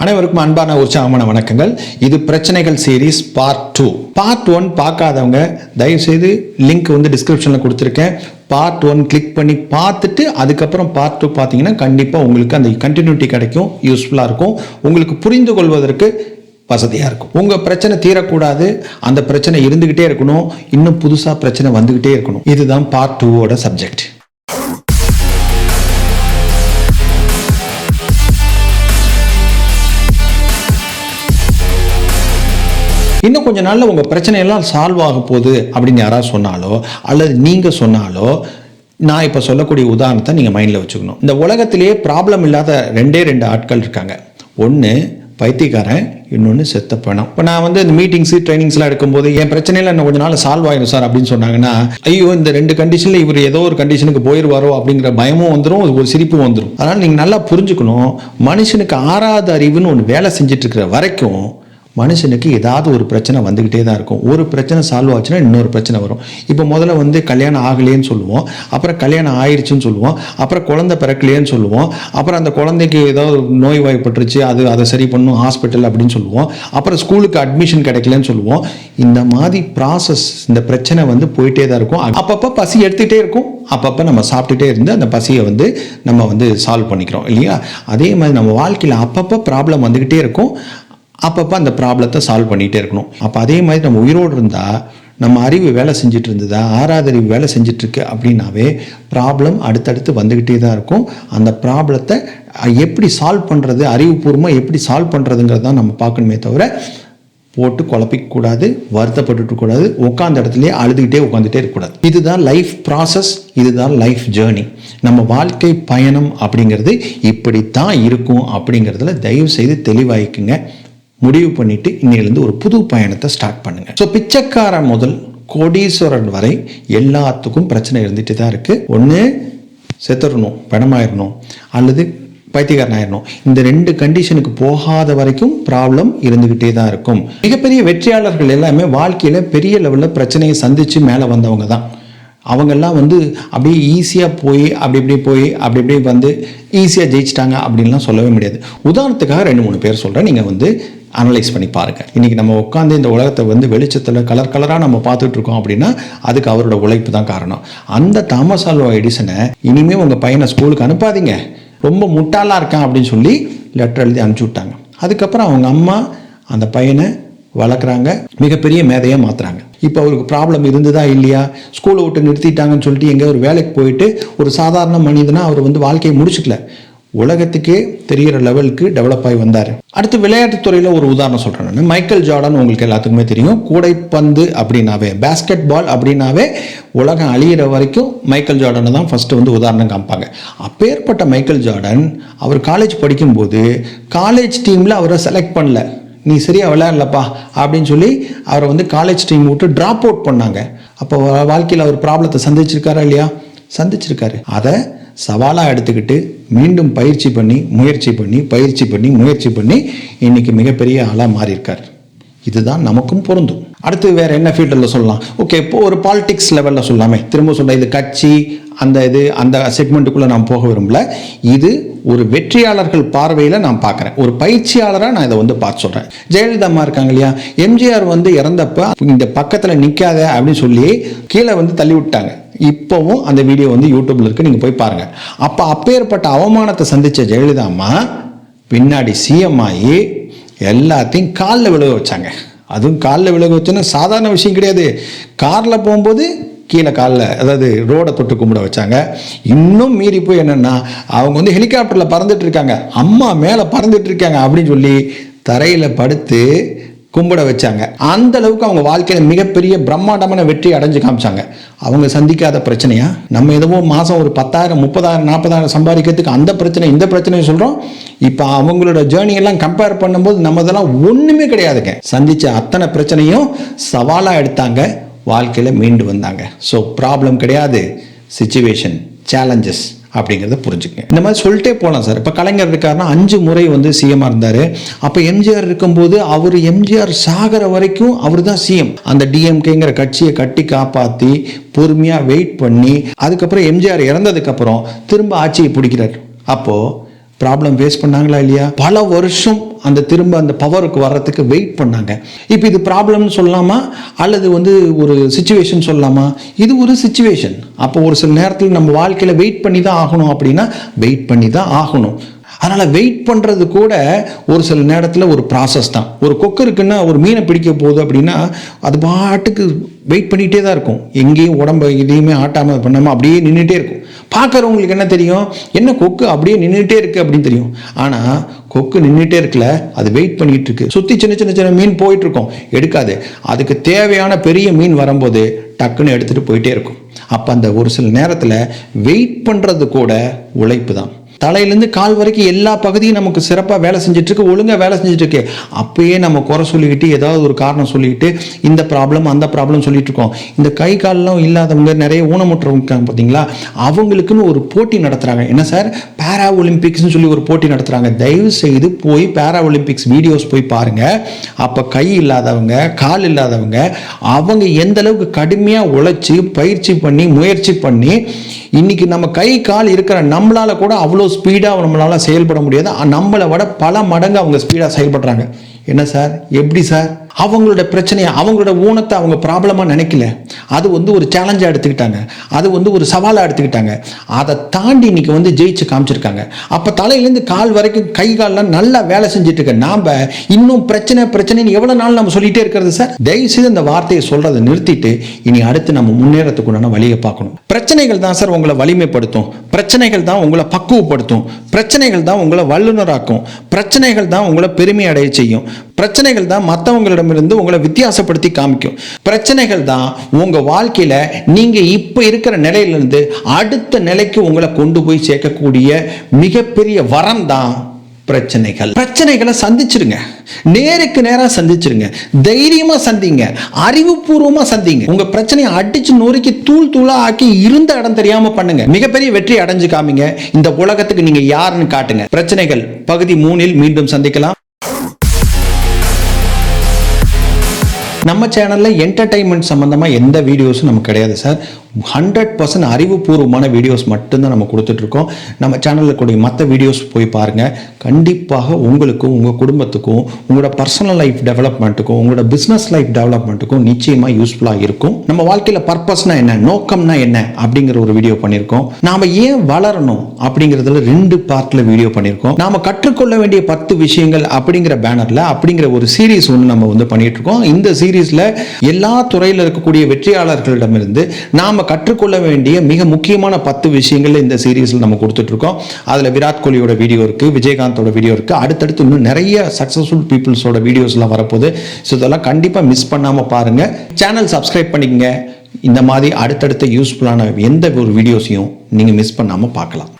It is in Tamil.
அனைவருக்கும் அன்பான உற்சாகமான வணக்கங்கள். இது பிரச்சனைகள் சீரீஸ் பார்ட் 2. பார்ட் 1 பார்க்காதவங்க தயவுசெய்து லிங்க் டிஸ்கிரிப்ஷனில் கொடுத்துருக்கேன். பார்ட் 1 கிளிக் பண்ணி பார்த்துட்டு அதுக்கப்புறம் பார்ட் 2 பார்த்தீங்கன்னா கண்டிப்பாக உங்களுக்கு அந்த கண்டினியூட்டி கிடைக்கும், யூஸ்ஃபுல்லாக இருக்கும், உங்களுக்கு புரிந்து கொள்வதற்கு வசதியாக இருக்கும். உங்கள் பிரச்சனை தீரக்கூடாது, அந்த பிரச்சனை இருந்துக்கிட்டே இருக்கணும், இன்னும் புதுசாக பிரச்சனை வந்துக்கிட்டே இருக்கணும். இதுதான் பார்ட் 2ஓட சப்ஜெக்ட். இன்னும் கொஞ்ச நாளில் உங்கள் பிரச்சனையெல்லாம் சால்வ் ஆக போகுது அப்படின்னு யாராவது சொன்னாலோ அல்லது நீங்கள் சொன்னாலோ நான் இப்போ சொல்லக்கூடிய உதாரணத்தை நீங்கள் மைண்டில் வச்சுக்கணும். இந்த உலகத்திலேயே ப்ராப்ளம் இல்லாத ரெண்டு ஆட்கள் இருக்காங்க. ஒன்று பைத்தியக்காரன், இன்னொன்று செத்த பணம். இப்போ நான் இந்த மீட்டிங்ஸு ட்ரைனிங்ஸ்லாம் எடுக்கும்போது என் பிரச்சனையில் இன்னும் கொஞ்ச நாள் சால்வ் ஆகிடும் சார் அப்படின்னு சொன்னாங்கன்னா, ஐயோ இந்த ரெண்டு கண்டிஷனில் இவர் ஏதோ ஒரு கண்டிஷனுக்கு போயிடுவாரோ அப்படிங்கிற பயமும் வந்துடும், ஒரு சிரிப்பும் வந்துடும். அதனால் நீங்கள் நல்லா புரிஞ்சுக்கணும், மனுஷனுக்கு ஆறாவது அறிவுன்னு ஒன்று வேலை செஞ்சுட்டு இருக்கிற வரைக்கும் மனுஷனுக்கு ஏதாவது ஒரு பிரச்சனை வந்துக்கிட்டே தான் இருக்கும். ஒரு பிரச்சனை சால்வ் ஆச்சுன்னா இன்னொரு பிரச்சனை வரும். இப்போ முதல்ல கல்யாணம் ஆகலையேன்னு சொல்லுவோம், அப்புறம் கல்யாணம் ஆயிடுச்சுன்னு சொல்லுவோம், அப்புறம் குழந்தை பிறக்கலையேன்னு சொல்லுவோம், அப்புறம் அந்த குழந்தைக்கு ஏதாவது நோய் வாய்ப்பட்டுருச்சு, அதை சரி பண்ணும் ஹாஸ்பிட்டல் அப்படின்னு சொல்லுவோம், அப்புறம் ஸ்கூலுக்கு அட்மிஷன் கிடைக்கலன்னு சொல்லுவோம். இந்த மாதிரி ப்ராசஸ், இந்த பிரச்சனை போயிட்டே தான் இருக்கும். அப்பப்போ பசி எடுத்துகிட்டே இருக்கும், அப்பப்போ நம்ம சாப்பிட்டுட்டே இருந்து அந்த பசியை நம்ம சால்வ் பண்ணிக்கிறோம் இல்லையா? அதே மாதிரி நம்ம வாழ்க்கையில் அப்பப்போ ப்ராப்ளம் வந்துக்கிட்டே இருக்கும், அப்பப்போ அந்த ப்ராப்ளத்தை சால்வ் பண்ணிகிட்டே இருக்கணும். அப்போ அதே மாதிரி நம்ம உயிரோடு இருந்தால், நம்ம அறிவு வேலை செஞ்சுட்டு இருந்ததா, ஆறாவது அறிவு வேலை செஞ்சிட்ருக்கு அப்படின்னாவே ப்ராப்ளம் அடுத்தடுத்து வந்துக்கிட்டே தான் இருக்கும். அந்த ப்ராப்ளத்தை எப்படி சால்வ் பண்ணுறது, அறிவுபூர்வமாக எப்படி சால்வ் பண்ணுறதுங்கிறது தான் நம்ம பார்க்கணுமே தவிர போட்டு குழப்பிக்கூடாது, வருத்தப்பட்டுக்கூடாது, உட்காந்த இடத்துலையே அழுதுகிட்டே உட்காந்துட்டே இருக்கக்கூடாது. இதுதான் லைஃப் ப்ராசஸ், இதுதான் லைஃப் ஜேர்னி. நம்ம வாழ்க்கை பயணம் அப்படிங்கிறது இப்படித்தான் இருக்கும் அப்படிங்கிறதுல தயவு செய்து தெளிவாயிக்குங்க. முடிவு பண்ணிட்டு இன்னிலிருந்து ஒரு புது பயணத்தை ஸ்டார்ட் பண்ணுங்க. ஸோ பிச்சைக்காரன் முதல் கோடீஸ்வரன் வரை எல்லாத்துக்கும் பிரச்சனை இருந்துட்டு தான் இருக்கு. ஒன்று செத்துடணும், பணமாயிடணும், அல்லது பைத்தியக்காரன் ஆயிடணும். இந்த ரெண்டு கண்டிஷனுக்கு போகாத வரைக்கும் ப்ராப்ளம் இருந்துகிட்டே தான் இருக்கும். மிகப்பெரிய வெற்றியாளர்கள் எல்லாமே வாழ்க்கையில பெரிய லெவலில் பிரச்சனையை சந்திச்சு மேலே வந்தவங்க தான். அவங்கெல்லாம் அப்படியே ஈஸியாக போய் அப்படி ஈஸியாக ஜெயிச்சிட்டாங்க அப்படின்லாம் சொல்லவே முடியாது. உதாரணத்துக்காக 2-3 பேர் சொல்கிறேன், நீங்கள் அனலைஸ் பண்ணி பாருங்கள். இன்றைக்கி நம்ம உட்காந்து இந்த உலகத்தை வெளிச்சத்தில் கலராக நம்ம பார்த்துட்டு இருக்கோம் அப்படின்னா அதுக்கு அவரோட உழைப்பு தான் காரணம். அந்த தாமஸ் ஆல்வா எடிசனை இனிமேல் உங்கள் பையனை ஸ்கூலுக்கு அனுப்பாதீங்க, ரொம்ப முட்டாளாக இருக்கான் அப்படின்னு சொல்லி லெட்டர் எழுதி அனுப்பிச்சி விட்டாங்க. அதுக்கப்புறம் அவங்க அம்மா அந்த பையனை வளர்க்குறாங்க, மிகப்பெரிய மேதையாக மாற்றுறாங்க. இப்போ அவருக்கு ப்ராப்ளம் இருந்ததா இல்லையா, ஸ்கூலை விட்டு நிறுத்திட்டாங்கன்னு சொல்லிட்டு எங்கே ஒரு வேலைக்கு போயிட்டு ஒரு சாதாரண மனிதனாக அவர் வாழ்க்கையை முடிச்சுக்கல, உலகத்துக்கே தெரிகிற லெவலுக்கு டெவலப் ஆகி வந்தார். அடுத்து விளையாட்டுத்துறையில் ஒரு உதாரணம் சொல்கிறேன் நான். மைக்கேல் ஜார்டன் உங்களுக்கு எல்லாத்துக்குமே தெரியும். கூடைப்பந்து அப்படின்னாவே, பேஸ்கெட் பால் அப்படின்னாவே உலகம் அழியிற வரைக்கும் மைக்கேல் ஜார்டனை தான் ஃபஸ்ட்டு உதாரணம் காமிப்பாங்க. அப்பேற்பட்ட மைக்கேல் ஜார்டன் அவர் காலேஜ் படிக்கும்போது காலேஜ் டீமில் அவரை செலக்ட் பண்ணல, நீ சரியாக விளையாடலப்பா அப்படின்னு சொல்லி அவரை காலேஜ் டீம் விட்டு ட்ராப் அவுட் பண்ணாங்க. அப்போ வாழ்க்கையில் அவர் ப்ராப்ளத்தை சந்திச்சிருக்காரா இல்லையா? சந்திச்சிருக்காரு. அதை சவாலாக எடுத்துக்கிட்டு மீண்டும் பயிற்சி பண்ணி இன்னைக்கு மிகப்பெரிய ஆளாக மாறியிருக்கார். இதுதான் நமக்கும் பொருந்தும். அடுத்து வேற என்ன ஃபீல்டில் சொல்லலாம்? ஓகே, இப்போ ஒரு பாலிடிக்ஸ் லெவலில் சொல்லலாமே. திரும்ப சொல்ல, இது கட்சி அந்த செக்மெண்ட்டுக்குள்ளே நான் போக விரும்பல. இது ஒரு வெற்றியாளர்கள் பார்வையில் நான் பார்க்குறேன், ஒரு பயிற்சியாளராக நான் இதை பார்த்து சொல்கிறேன். ஜெயலலிதா அம்மா இருக்காங்க இல்லையா, எம்ஜிஆர் இறந்தப்ப இந்த பக்கத்தில் நிற்காத அப்படின்னு சொல்லி கீழே தள்ளி விட்டாங்க. இப்போவும் அந்த வீடியோ யூடியூப்ல இருக்கு, நீங்கள் போய் பாருங்க. அப்பேற்பட்ட அவமானத்தை சந்தித்த ஜெயலலிதா அம்மா பின்னாடி சிஎம் ஆகி எல்லாத்தையும் காலில் விழுக வச்சாங்க. அதுவும் காலில் விழுக வச்சுன்னா சாதாரண விஷயம் கிடையாது. காரில் போகும்போது கீழே அதாவது ரோடை தொட்டு கும்பிட வச்சாங்க. இன்னும் மீறி போய் என்னன்னா, அவங்க ஹெலிகாப்டரில் பறந்துட்டு இருக்காங்க, அம்மா மேலே பறந்துட்டு இருக்காங்க அப்படின்னு சொல்லி தரையில் படுத்து கும்பிட வச்சாங்க. அந்த அளவுக்கு அவங்க வாழ்க்கையில் மிகப்பெரிய பிரம்மாண்டமான வெற்றி அடைஞ்சு காமிச்சாங்க. அவங்க சந்திக்காத பிரச்சனையா? நம்ம எதுவோ மாதம் ஒரு 10,000 30,000 40,000 சம்பாதிக்கிறதுக்கு அந்த பிரச்சனை இந்த பிரச்சனையை சொல்கிறோம். இப்போ அவங்களோட ஜேர்னியெல்லாம் கம்பேர் பண்ணும்போது நம்ம இதெல்லாம் ஒன்றுமே கிடையாதுங்க. சந்தித்த அத்தனை பிரச்சனையும் சவாலாக எடுத்தாங்க, வாழ்க்கையில் மீண்டு வந்தாங்க. ஸோ ப்ராப்ளம் கிடையாது, சிச்சுவேஷன், சேலஞ்சஸ் அப்படிங்கிறத புரிஞ்சுக்கங்க. இந்த மாதிரி சொல்லிட்டே போகலாம் சார். இப்போ கலைஞர் இருக்காருன்னா 5 முறை சிஎம்மாக இருந்தார். அப்போ எம்ஜிஆர் இருக்கும்போது எம்ஜிஆர் சாகிற வரைக்கும் அவர் தான் சிஎம். அந்த டிஎம்கேங்கிற கட்சியை கட்டி காப்பாற்றி பொறுமையாக வெயிட் பண்ணி அதுக்கப்புறம் எம்ஜிஆர் இறந்ததுக்கப்புறம் திரும்ப ஆட்சியை பிடிக்கிறார். அப்போது ப்ராப்ளம் ஃபேஸ் பண்ணாங்களா இல்லையா? பல வருஷம் திரும்ப அந்த பவருக்கு வர்றதுக்கு வெயிட் பண்ணாங்க. இப்போ இது ப்ராப்ளம்னு சொல்லலாமா அல்லது ஒரு சிச்சுவேஷன் சொல்லலாமா? இது ஒரு சிச்சுவேஷன். அப்போ ஒரு சில நேரத்தில் நம்ம வாழ்க்கையில் வெயிட் பண்ணி தான் ஆகணும் அப்படின்னா வெயிட் பண்ணி தான் ஆகணும். அதனால் வெயிட் பண்ணுறது கூட ஒரு சில நேரத்தில் ஒரு ப்ராசஸ் தான். ஒரு கொக்கு இருக்குன்னா ஒரு மீனை பிடிக்க போகுது அப்படின்னா அது பாட்டுக்கு வெயிட் பண்ணிகிட்டே தான் இருக்கும். எங்கேயும் உடம்பு இதையுமே ஆட்டாமல் பண்ணாமல் அப்படியே நின்றுட்டே இருக்கும். பார்க்குறவங்களுக்கு என்ன தெரியும்? என்ன கொக்கு அப்படியே நின்றுட்டே இருக்குது அப்படின்னு தெரியும். ஆனால் கொக்கு நின்றுட்டே இருக்கல, அது வெயிட் பண்ணிட்டு இருக்கு. சுற்றி சின்ன சின்ன சின்ன மீன் போயிட்டு இருக்கும், எடுக்காது. அதுக்கு தேவையான பெரிய மீன் வரும்போது டக்குன்னு எடுத்துகிட்டு போயிட்டே இருக்கும். அப்போ அந்த ஒரு சில நேரத்தில் வெயிட் பண்ணுறது கூட உழைப்பு தான். தலையிலேருந்து கால் வரைக்கும் எல்லா பகுதியும் நமக்கு சிறப்பாக வேலை செஞ்சிட்ருக்கு, ஒழுங்காக வேலை செஞ்சிட்ருக்கு. அப்பயே நம்ம குறை சொல்லிக்கிட்டு ஏதாவது ஒரு காரணம் சொல்லிக்கிட்டு இந்த ப்ராப்ளம் அந்த ப்ராப்ளம் சொல்லிட்டு இருக்கோம். இந்த கை காலெலாம் இல்லாதவங்க நிறைய ஊனமுற்றவங்க இருக்காங்க பார்த்தீங்களா, அவங்களுக்குன்னு ஒரு போட்டி நடத்துகிறாங்க. என்ன சார், பேரா ஒலிம்பிக்ஸ்னு சொல்லி ஒரு போட்டி நடத்துகிறாங்க. தயவு செய்து போய் பேரா ஒலிம்பிக்ஸ் வீடியோஸ் போய் பாருங்கள். அப்போ கை இல்லாதவங்க கால் இல்லாதவங்க அவங்க எந்த அளவுக்கு கடுமையாக உழைச்சி பயிற்சி பண்ணி முயற்சி பண்ணி இன்னைக்கு நம்ம கை கால் இருக்கிற நம்மளால கூட அவ்வளோ ஸ்பீடாக நம்மளால செயல்பட முடியாது. நம்மளை விட பல மடங்கு அவங்க ஸ்பீடாக செயல்படுறாங்க. என்ன சார், எப்படி சார்? அவங்களோட பிரச்சனையை அவங்களோட ஊனத்தை அவங்க ப்ராப்ளமாக நினைக்கல. அது ஒரு சேலஞ்சாக எடுத்துக்கிட்டாங்க, அது ஒரு சவாலாக எடுத்துக்கிட்டாங்க. அதை தாண்டி இன்னைக்கு ஜெயிச்சு காமிச்சிருக்காங்க. அப்போ தலையிலேருந்து கால் வரைக்கும் கை கால்லாம் நல்லா வேலை செஞ்சுட்டு இருக்க நாம் இன்னும் பிரச்சனைன்னு எவ்வளோ நாள் நம்ம சொல்லிகிட்டே இருக்கிறது சார்? தயவுசெய்து இந்த வார்த்தையை சொல்கிறத நிறுத்திட்டு இனி அடுத்து நம்ம முன்னேறத்துக்குண்டான வழியை பார்க்கணும். பிரச்சனைகள் தான் சார் உங்களை வலிமைப்படுத்தும், பிரச்சனைகள் தான் உங்களை பக்குவப்படுத்தும், பிரச்சனைகள் தான் உங்களை வல்லுநராக்கும், பிரச்சனைகள் தான் உங்களை பெருமை அடைய செய்யும், பிரச்சனைகள் தான் மற்றவங்களிடமிருந்து உங்களை வித்தியாசப்படுத்தி காமிக்கும். பிரச்சனைகள் தான் உங்க வாழ்க்கையில நீங்க இப்ப இருக்கிற நிலையிலிருந்து அடுத்த நிலைக்கு உங்களை கொண்டு போய் சேர்க்கக்கூடிய மிகப்பெரிய வரம் தான் பிரச்சனைகள். பிரச்சனைகளை சந்திச்சிருங்க, நேருக்கு நேராக சந்திச்சிருங்க, தைரியமா சந்திங்க, அறிவுபூர்வமா சந்திங்க. உங்க பிரச்சனையை அடிச்சு நொறுக்கி தூள் தூளா ஆக்கி இருந்த இடம் தெரியாம பண்ணுங்க. மிகப்பெரிய வெற்றி அடைஞ்சு காமிங்க. இந்த உலகத்துக்கு நீங்க யாருன்னு காட்டுங்க. பிரச்சனைகள் பகுதி 3 மீண்டும் சந்திக்கலாம். நம்ம சேனல்ல என்டர்டைன்மெண்ட் சம்பந்தமா எந்த வீடியோஸும் நமக்கு கிடையாது சார். 100% அறிவுபூர்வமான வீடியோஸ் மட்டும்தான் நம்ம கொடுத்துட்டு இருக்கோம். நம்ம சேனலில் கூடிய மற்ற வீடியோஸ் போய் பாருங்க. கண்டிப்பாக உங்களுக்கும் உங்க குடும்பத்துக்கும் உங்களோட பர்சனல் லைஃப் டெவலப்மெண்ட்டுக்கும் உங்களோட பிசினஸ் லைஃப் டெவலப்மெண்ட்டுக்கும் நிச்சயமா யூஸ்ஃபுல்லாக இருக்கும். நம்ம வாழ்க்கையில பர்பஸ்னா என்ன, நோக்கம்னா என்ன அப்படிங்கிற ஒரு வீடியோ பண்ணியிருக்கோம். நாம ஏன் வளரணும் அப்படிங்கிறதுல 2 பார்ட்ல வீடியோ பண்ணியிருக்கோம். நாம கற்றுக்கொள்ள வேண்டிய 10 விஷயங்கள் அப்படிங்கிற பேனர்ல அப்படிங்கிற ஒரு சீரீஸ் ஒன்று நம்ம பண்ணிட்டு இருக்கோம். இந்த சீரீஸ்ல எல்லா துறையில் இருக்கக்கூடிய வெற்றியாளர்களிடமிருந்து நாம கற்றுக்கொள்ள வேண்டிய மிக முக்கியமான 10 விஷயங்கள் இந்த சீரீஸ்ல நம்ம கொடுத்துட்டு இருக்கோம். அதுல விராட் கோலியோட வீடியோ இருக்கு, விஜயகாந்தோட வீடியோ இருக்கு, அடுத்தடுத்து இன்னும் நிறைய சக்சஸ்ஃபுல் பீப்புள்ஸோட வீடியோஸ் எல்லாம் வரப்போகுது. ஸோ இதெல்லாம் கண்டிப்பா மிஸ் பண்ணாம பாருங்க. சேனல் சப்ஸ்கிரைப் பண்ணிக்கங்க. இந்த மாதிரி அடுத்தடுத்த யூஸ்ஃபுல்லான எந்த ஒரு வீடியோஸையும் நீங்க மிஸ் பண்ணாம பார்க்கலாம்.